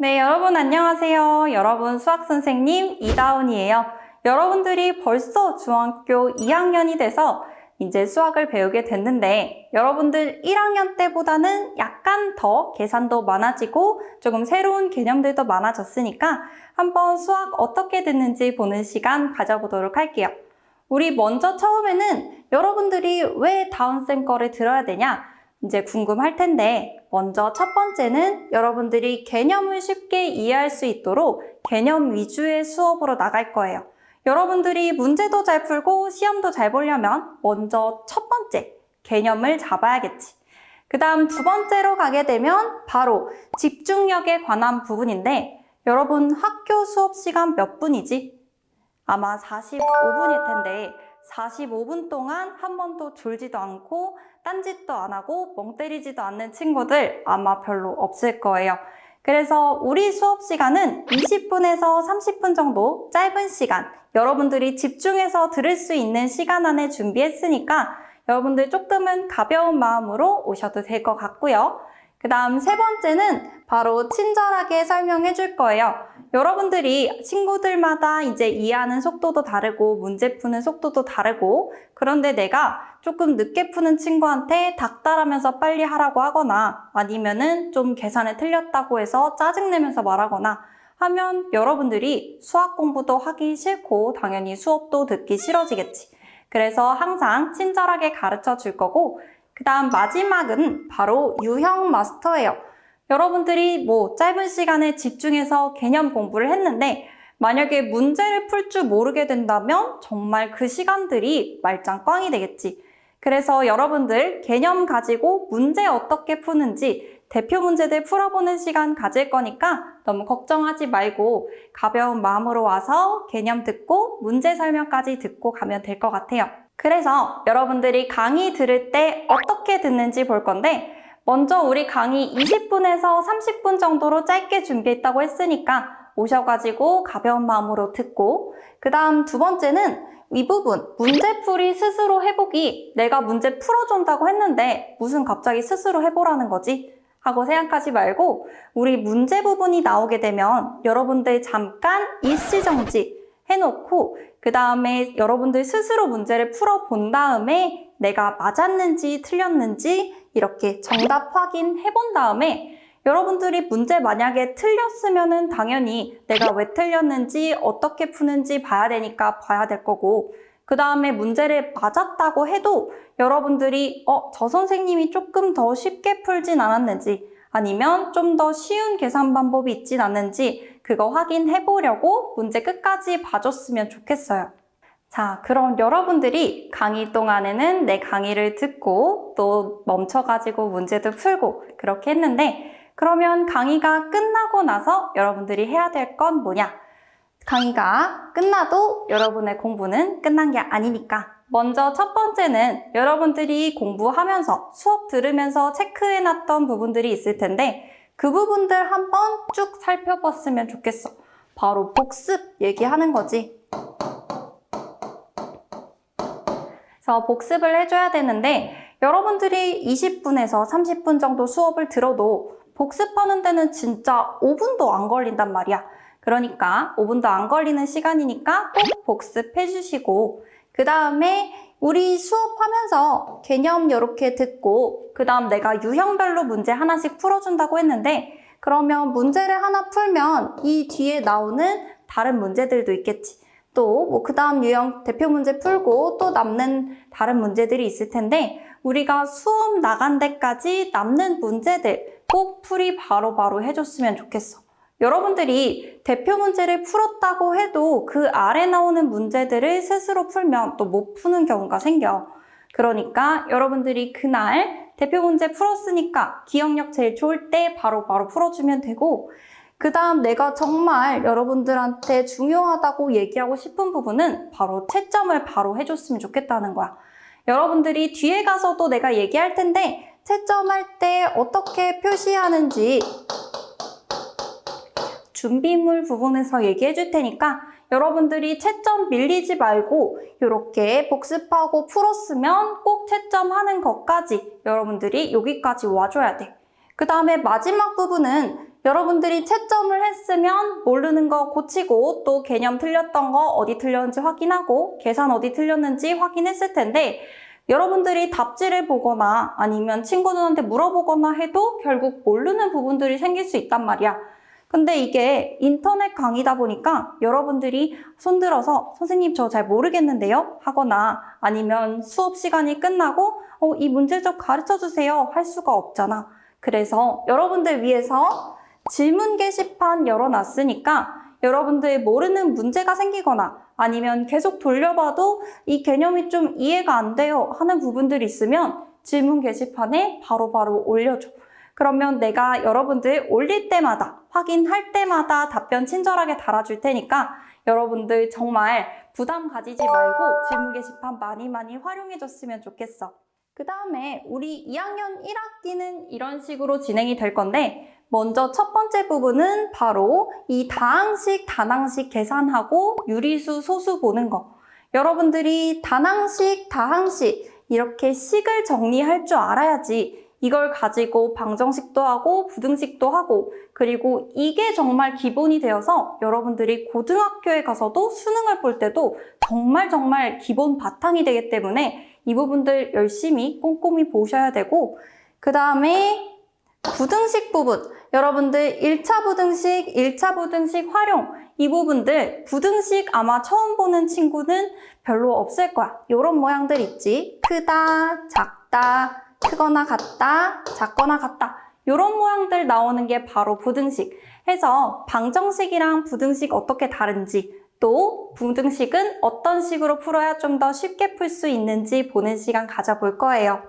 네, 여러분 안녕하세요. 여러분 수학선생님 이다운이에요. 여러분들이 벌써 중학교 2학년이 돼서 이제 수학을 배우게 됐는데 여러분들 1학년 때보다는 약간 더 계산도 많아지고 조금 새로운 개념들도 많아졌으니까 한번 수학 어떻게 됐는지 보는 시간 가져보도록 할게요. 우리 먼저 처음에는 여러분들이 왜 다운쌤 거를 들어야 되냐? 이제 궁금할 텐데 먼저 첫 번째는 여러분들이 개념을 쉽게 이해할 수 있도록 개념 위주의 수업으로 나갈 거예요. 여러분들이 문제도 잘 풀고 시험도 잘 보려면 먼저 첫 번째 개념을 잡아야겠지. 그 다음 두 번째로 가게 되면 바로 집중력에 관한 부분인데 여러분 학교 수업 시간 몇 분이지? 아마 45분일 텐데 45분 동안 한 번도 졸지도 않고 딴짓도 안 하고 멍 때리지도 않는 친구들 아마 별로 없을 거예요. 그래서 우리 수업 시간은 20분에서 30분 정도 짧은 시간, 여러분들이 집중해서 들을 수 있는 시간 안에 준비했으니까 여러분들 조금은 가벼운 마음으로 오셔도 될 것 같고요. 그 다음 세 번째는 바로 친절하게 설명해 줄 거예요. 여러분들이 친구들마다 이제 이해하는 속도도 다르고 문제 푸는 속도도 다르고 그런데 내가 조금 늦게 푸는 친구한테 닥달하면서 빨리 하라고 하거나 아니면은 좀 계산을 틀렸다고 해서 짜증내면서 말하거나 하면 여러분들이 수학 공부도 하기 싫고 당연히 수업도 듣기 싫어지겠지. 그래서 항상 친절하게 가르쳐 줄 거고 그 다음 마지막은 바로 유형 마스터예요. 여러분들이 짧은 시간에 집중해서 개념 공부를 했는데 만약에 문제를 풀 줄 모르게 된다면 정말 그 시간들이 말짱 꽝이 되겠지. 그래서 여러분들 개념 가지고 문제 어떻게 푸는지 대표 문제들 풀어보는 시간 가질 거니까 너무 걱정하지 말고 가벼운 마음으로 와서 개념 듣고 문제 설명까지 듣고 가면 될 것 같아요. 그래서 여러분들이 강의 들을 때 어떻게 듣는지 볼 건데 먼저 우리 강의 20분에서 30분 정도로 짧게 준비했다고 했으니까 오셔가지고 가벼운 마음으로 듣고 그 다음 두 번째는 이 부분 문제풀이 스스로 해보기 내가 문제 풀어준다고 했는데 무슨 갑자기 스스로 해보라는 거지? 하고 생각하지 말고 우리 문제 부분이 나오게 되면 여러분들 잠깐 일시정지 해놓고 그 다음에 여러분들 스스로 문제를 풀어본 다음에 내가 맞았는지 틀렸는지 이렇게 정답 확인해 본 다음에 여러분들이 문제 만약에 틀렸으면은 당연히 내가 왜 틀렸는지 어떻게 푸는지 봐야 되니까 봐야 될 거고 그 다음에 문제를 맞았다고 해도 여러분들이 저 선생님이 조금 더 쉽게 풀진 않았는지 아니면 좀 더 쉬운 계산 방법이 있진 않는지 그거 확인해 보려고 문제 끝까지 봐줬으면 좋겠어요. 자, 그럼 여러분들이 강의 동안에는 내 강의를 듣고 또 멈춰가지고 문제도 풀고 그렇게 했는데 그러면 강의가 끝나고 나서 여러분들이 해야 될 건 뭐냐? 강의가 끝나도 여러분의 공부는 끝난 게 아니니까 먼저 첫 번째는 여러분들이 공부하면서 수업 들으면서 체크해놨던 부분들이 있을 텐데 그 부분들 한번 쭉 살펴봤으면 좋겠어. 바로 복습 얘기하는 거지. 그래서 복습을 해줘야 되는데 여러분들이 20분에서 30분 정도 수업을 들어도 복습하는 데는 진짜 5분도 안 걸린단 말이야. 그러니까 5분도 안 걸리는 시간이니까 꼭 복습해 주시고 그 다음에 우리 수업하면서 개념 이렇게 듣고 그 다음 내가 유형별로 문제 하나씩 풀어준다고 했는데 그러면 문제를 하나 풀면 이 뒤에 나오는 다른 문제들도 있겠지. 또 그 다음 유형 대표 문제 풀고 또 남는 다른 문제들이 있을 텐데 우리가 수업 나간 데까지 남는 문제들 꼭 풀이 바로바로 해줬으면 좋겠어. 여러분들이 대표 문제를 풀었다고 해도 그 아래 나오는 문제들을 스스로 풀면 또 못 푸는 경우가 생겨. 그러니까 여러분들이 그날 대표 문제 풀었으니까 기억력 제일 좋을 때 바로바로 풀어주면 되고 그 다음 내가 정말 여러분들한테 중요하다고 얘기하고 싶은 부분은 바로 채점을 바로 해줬으면 좋겠다는 거야. 여러분들이 뒤에 가서도 내가 얘기할 텐데 채점할 때 어떻게 표시하는지 준비물 부분에서 얘기해 줄 테니까 여러분들이 채점 밀리지 말고 이렇게 복습하고 풀었으면 꼭 채점하는 것까지 여러분들이 여기까지 와줘야 돼. 그 다음에 마지막 부분은 여러분들이 채점을 했으면 모르는 거 고치고 또 개념 틀렸던 거 어디 틀렸는지 확인하고 계산 어디 틀렸는지 확인했을 텐데 여러분들이 답지를 보거나 아니면 친구들한테 물어보거나 해도 결국 모르는 부분들이 생길 수 있단 말이야. 근데 이게 인터넷 강의다 보니까 여러분들이 손들어서 선생님 저 잘 모르겠는데요? 하거나 아니면 수업 시간이 끝나고 이 문제 좀 가르쳐 주세요 할 수가 없잖아. 그래서 여러분들 위해서 질문 게시판 열어놨으니까 여러분들 모르는 문제가 생기거나 아니면 계속 돌려봐도 이 개념이 좀 이해가 안 돼요 하는 부분들이 있으면 질문 게시판에 바로바로 올려줘. 그러면 내가 여러분들 올릴 때마다 확인할 때마다 답변 친절하게 달아줄 테니까 여러분들 정말 부담 가지지 말고 질문 게시판 많이 활용해줬으면 좋겠어. 그 다음에 우리 2학년 1학기는 이런 식으로 진행이 될 건데 먼저 첫 번째 부분은 바로 이 다항식, 단항식 계산하고 유리수, 소수 보는 거. 여러분들이 단항식, 다항식 이렇게 식을 정리할 줄 알아야지 이걸 가지고 방정식도 하고 부등식도 하고 그리고 이게 정말 기본이 되어서 여러분들이 고등학교에 가서도 수능을 볼 때도 정말 기본 바탕이 되기 때문에 이 부분들 열심히 꼼꼼히 보셔야 되고 그 다음에 부등식 부분 여러분들 1차 부등식, 2차 부등식 활용 이 부분들 부등식 아마 처음 보는 친구는 별로 없을 거야. 이런 모양들 있지? 크다, 작다, 크거나 같다, 작거나 같다 이런 모양들 나오는 게 바로 부등식 해서 방정식이랑 부등식 어떻게 다른지 또 부등식은 어떤 식으로 풀어야 좀 더 쉽게 풀 수 있는지 보는 시간 가져볼 거예요.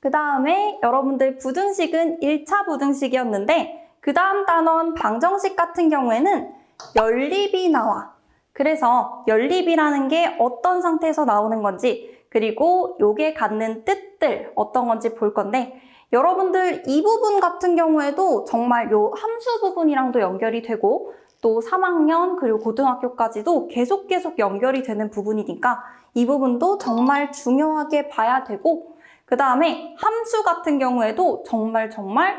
그 다음에 여러분들 부등식은 1차 부등식이었는데 그 다음 단원 방정식 같은 경우에는 연립이 나와. 그래서 연립이라는 게 어떤 상태에서 나오는 건지 그리고 요게 갖는 뜻들 어떤 건지 볼 건데 여러분들 이 부분 같은 경우에도 정말 요 함수 부분이랑도 연결이 되고 또 3학년 그리고 고등학교까지도 계속 연결이 되는 부분이니까 이 부분도 정말 중요하게 봐야 되고 그 다음에 함수 같은 경우에도 정말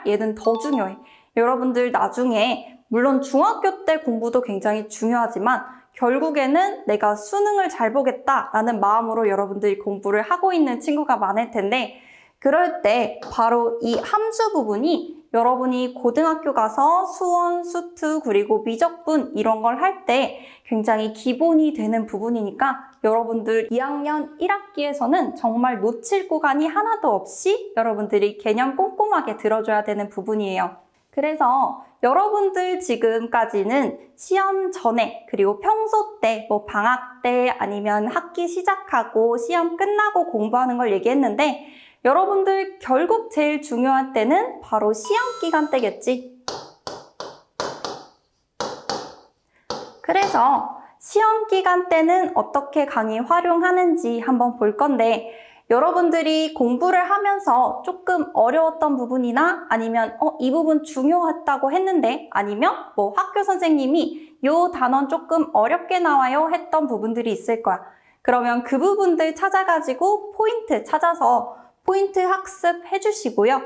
얘는 더 중요해. 여러분들 나중에 물론 중학교 때 공부도 굉장히 중요하지만 결국에는 내가 수능을 잘 보겠다라는 마음으로 여러분들이 공부를 하고 있는 친구가 많을 텐데 그럴 때 바로 이 함수 부분이 여러분이 고등학교 가서 수원, 수투, 그리고 미적분 이런 걸 할 때 굉장히 기본이 되는 부분이니까 여러분들 2학년 1학기에서는 정말 놓칠 구간이 하나도 없이 여러분들이 개념 꼼꼼하게 들어줘야 되는 부분이에요. 그래서 여러분들 지금까지는 시험 전에 그리고 평소 때 뭐 방학 때 아니면 학기 시작하고 시험 끝나고 공부하는 걸 얘기했는데 여러분들 결국 제일 중요한 때는 바로 시험 기간 때겠지. 그래서 시험 기간 때는 어떻게 강의 활용하는지 한번 볼 건데 여러분들이 공부를 하면서 조금 어려웠던 부분이나 아니면 이 부분 중요했다고 했는데 아니면 뭐 학교 선생님이 요 단원 조금 어렵게 나와요 했던 부분들이 있을 거야. 그러면 그 부분들 찾아가지고 포인트 찾아서 포인트 학습해 주시고요.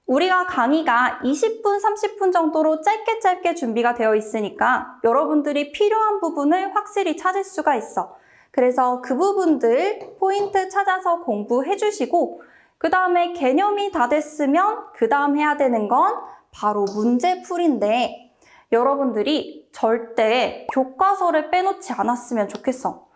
우리가 강의가 20분, 30분 정도로 짧게 준비가 되어 있으니까 여러분들이 필요한 부분을 확실히 찾을 수가 있어. 그래서 그 부분들 포인트 찾아서 공부해 주시고 그 다음에 개념이 다 됐으면 그 다음 해야 되는 건 바로 문제풀이인데 여러분들이 절대 교과서를 빼놓지 않았으면 좋겠어.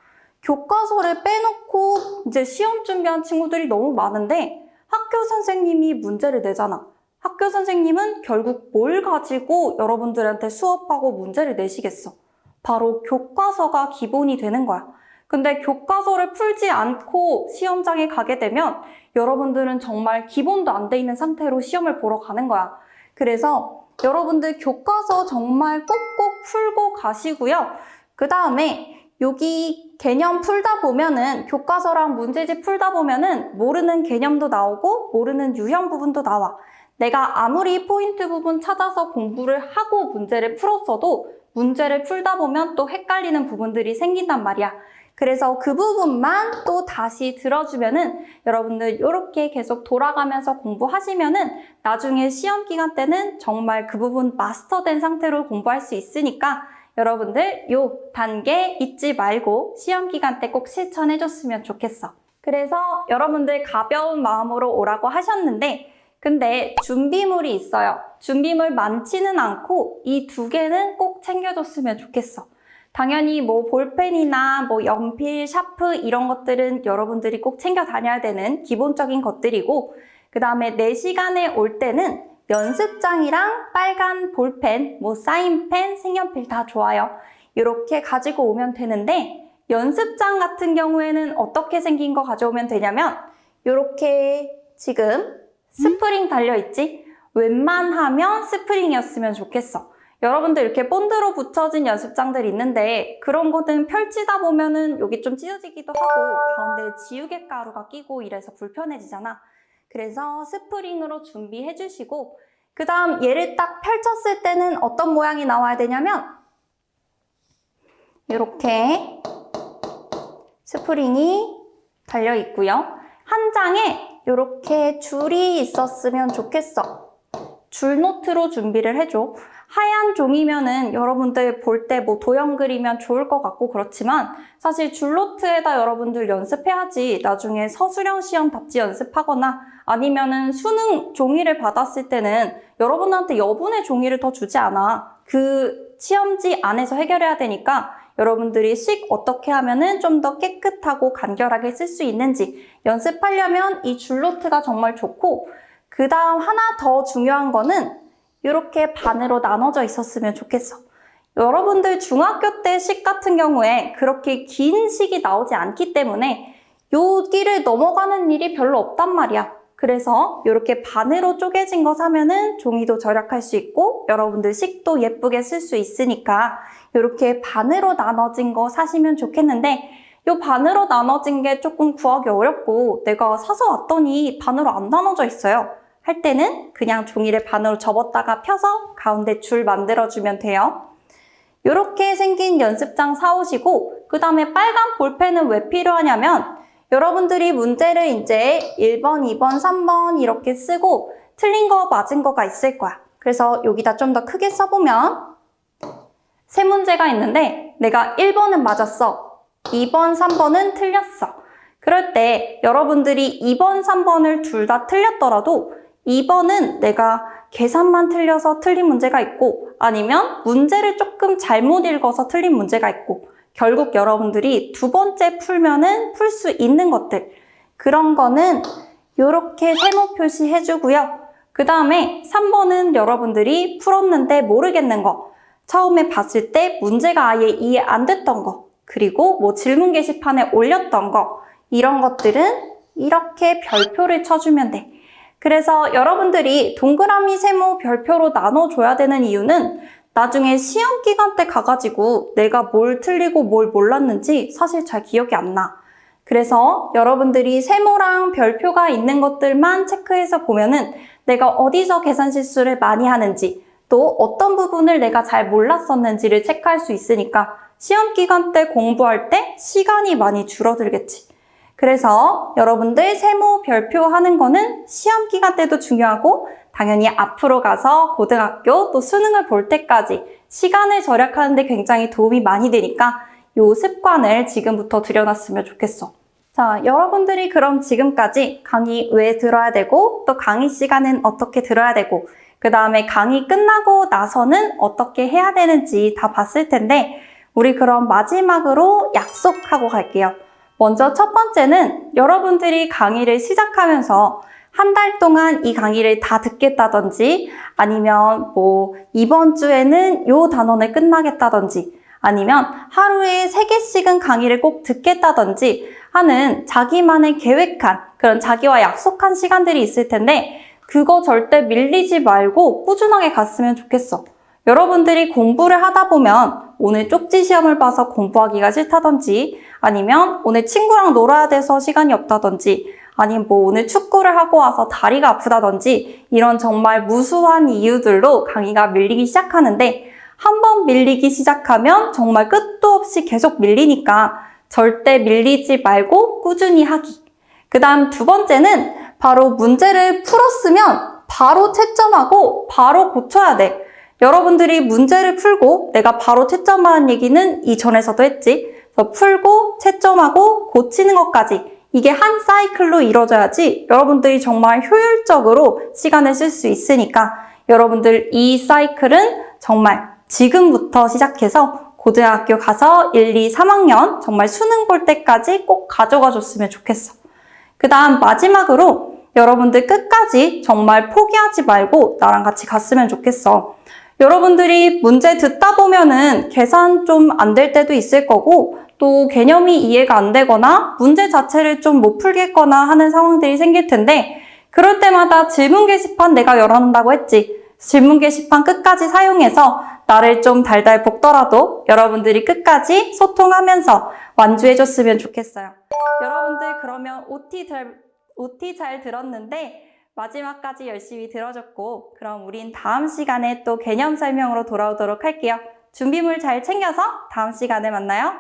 교과서를 빼놓고 이제 시험 준비한 친구들이 너무 많은데 학교 선생님이 문제를 내잖아. 학교 선생님은 결국 뭘 가지고 여러분들한테 수업하고 문제를 내시겠어? 바로 교과서가 기본이 되는 거야. 근데 교과서를 풀지 않고 시험장에 가게 되면 여러분들은 정말 기본도 안 돼 있는 상태로 시험을 보러 가는 거야. 그래서 여러분들 교과서 정말 꼭꼭 풀고 가시고요. 그 다음에 여기 개념 풀다 보면은 교과서랑 문제집 풀다 보면은 모르는 개념도 나오고 모르는 유형 부분도 나와. 내가 아무리 포인트 부분 찾아서 공부를 하고 문제를 풀었어도 문제를 풀다 보면 또 헷갈리는 부분들이 생긴단 말이야. 그래서 그 부분만 또 다시 들어주면은 여러분들 이렇게 계속 돌아가면서 공부하시면은 나중에 시험 기간 때는 정말 그 부분 마스터된 상태로 공부할 수 있으니까 여러분들 요 단계 잊지 말고 시험 기간 때 꼭 실천해줬으면 좋겠어. 그래서 여러분들 가벼운 마음으로 오라고 하셨는데 근데 준비물이 있어요. 준비물 많지는 않고 이 두 개는 꼭 챙겨줬으면 좋겠어. 당연히 뭐 볼펜이나 뭐 연필, 샤프 이런 것들은 여러분들이 꼭 챙겨 다녀야 되는 기본적인 것들이고 그 다음에 내 시간에 올 때는 연습장이랑 빨간 볼펜, 뭐 사인펜, 색연필 다 좋아요. 이렇게 가지고 오면 되는데 연습장 같은 경우에는 어떻게 생긴 거 가져오면 되냐면 이렇게 지금 스프링 달려있지? 웬만하면 스프링이었으면 좋겠어. 여러분들 이렇게 본드로 붙여진 연습장들 있는데 그런 거는 펼치다 보면은 여기 좀 찢어지기도 하고 가운데 지우개 가루가 끼고 이래서 불편해지잖아. 그래서 스프링으로 준비해 주시고 그 다음 얘를 딱 펼쳤을 때는 어떤 모양이 나와야 되냐면 이렇게 스프링이 달려있고요. 한 장에 이렇게 줄이 있었으면 좋겠어. 줄노트로 준비를 해줘. 하얀 종이면은 여러분들 볼 때 뭐 도형 그리면 좋을 것 같고 그렇지만 사실 줄노트에다 여러분들 연습해야지 나중에 서술형 시험 답지 연습하거나 아니면은 수능 종이를 받았을 때는 여러분한테 여분의 종이를 더 주지 않아. 그 시험지 안에서 해결해야 되니까 여러분들이 식 어떻게 하면은 좀 더 깨끗하고 간결하게 쓸 수 있는지 연습하려면 이 줄노트가 정말 좋고 그 다음 하나 더 중요한 거는 이렇게 반으로 나눠져 있었으면 좋겠어. 여러분들 중학교 때 식 같은 경우에 그렇게 긴 식이 나오지 않기 때문에 여기를 넘어가는 일이 별로 없단 말이야. 그래서 이렇게 반으로 쪼개진 거 사면은 종이도 절약할 수 있고 여러분들 식도 예쁘게 쓸 수 있으니까 이렇게 반으로 나눠진 거 사시면 좋겠는데 이 반으로 나눠진 게 조금 구하기 어렵고 내가 사서 왔더니 반으로 안 나눠져 있어요. 할 때는 그냥 종이를 반으로 접었다가 펴서 가운데 줄 만들어주면 돼요. 이렇게 생긴 연습장 사오시고 그 다음에 빨간 볼펜은 왜 필요하냐면 여러분들이 문제를 이제 1번, 2번, 3번 이렇게 쓰고 틀린 거 맞은 거가 있을 거야. 그래서 여기다 좀 더 크게 써보면 세 문제가 있는데 내가 1번은 맞았어. 2번, 3번은 틀렸어. 그럴 때 여러분들이 2번, 3번을 둘 다 틀렸더라도 2번은 내가 계산만 틀려서 틀린 문제가 있고 아니면 문제를 조금 잘못 읽어서 틀린 문제가 있고 결국 여러분들이 두 번째 풀면은 풀 수 있는 것들 그런 거는 이렇게 세모 표시해 주고요. 그 다음에 3번은 여러분들이 풀었는데 모르겠는 거 처음에 봤을 때 문제가 아예 이해 안 됐던 거 그리고 뭐 질문 게시판에 올렸던 거 이런 것들은 이렇게 별표를 쳐주면 돼. 그래서 여러분들이 동그라미 세모 별표로 나눠줘야 되는 이유는 나중에 시험 기간 때 가가지고 내가 뭘 틀리고 뭘 몰랐는지 사실 잘 기억이 안 나. 그래서 여러분들이 세모랑 별표가 있는 것들만 체크해서 보면은 내가 어디서 계산 실수를 많이 하는지 또 어떤 부분을 내가 잘 몰랐었는지를 체크할 수 있으니까 시험 기간 때 공부할 때 시간이 많이 줄어들겠지. 그래서 여러분들 세모 별표 하는 거는 시험 기간 때도 중요하고 당연히 앞으로 가서 고등학교 또 수능을 볼 때까지 시간을 절약하는 데 굉장히 도움이 많이 되니까 이 습관을 지금부터 들여놨으면 좋겠어. 자, 여러분들이 그럼 지금까지 강의 왜 들어야 되고 또 강의 시간은 어떻게 들어야 되고 그 다음에 강의 끝나고 나서는 어떻게 해야 되는지 다 봤을 텐데 우리 그럼 마지막으로 약속하고 갈게요. 먼저 첫 번째는 여러분들이 강의를 시작하면서 한 달 동안 이 강의를 다 듣겠다든지 아니면 뭐 이번 주에는 요 단원을 끝나겠다든지 아니면 하루에 3개씩은 강의를 꼭 듣겠다든지 하는 자기만의 계획한 그런 자기와 약속한 시간들이 있을 텐데 그거 절대 밀리지 말고 꾸준하게 갔으면 좋겠어. 여러분들이 공부를 하다 보면 오늘 쪽지 시험을 봐서 공부하기가 싫다든지 아니면 오늘 친구랑 놀아야 돼서 시간이 없다든지 아니면 뭐 오늘 축구를 하고 와서 다리가 아프다든지 이런 정말 무수한 이유들로 강의가 밀리기 시작하는데 한 번 밀리기 시작하면 정말 끝도 없이 계속 밀리니까 절대 밀리지 말고 꾸준히 하기. 그 다음 두 번째는 바로 문제를 풀었으면 바로 채점하고 바로 고쳐야 돼. 여러분들이 문제를 풀고 내가 바로 채점하는 얘기는 이전에서도 했지. 그래서 풀고 채점하고 고치는 것까지 이게 한 사이클로 이루어져야지 여러분들이 정말 효율적으로 시간을 쓸 수 있으니까 여러분들 이 사이클은 정말 지금부터 시작해서 고등학교 가서 1, 2, 3학년 정말 수능 볼 때까지 꼭 가져가 줬으면 좋겠어. 그 다음 마지막으로 여러분들 끝까지 정말 포기하지 말고 나랑 같이 갔으면 좋겠어. 여러분들이 문제 듣다 보면은 계산 좀 안 될 때도 있을 거고 또 개념이 이해가 안 되거나 문제 자체를 좀 못 풀겠거나 하는 상황들이 생길 텐데 그럴 때마다 질문 게시판 내가 열어놓는다고 했지. 질문 게시판 끝까지 사용해서 나를 좀 달달 볶더라도 여러분들이 끝까지 소통하면서 완주해줬으면 좋겠어요. 여러분들 그러면 OT 잘 들었는데 마지막까지 열심히 들어줬고 그럼 우린 다음 시간에 또 개념 설명으로 돌아오도록 할게요. 준비물 잘 챙겨서 다음 시간에 만나요.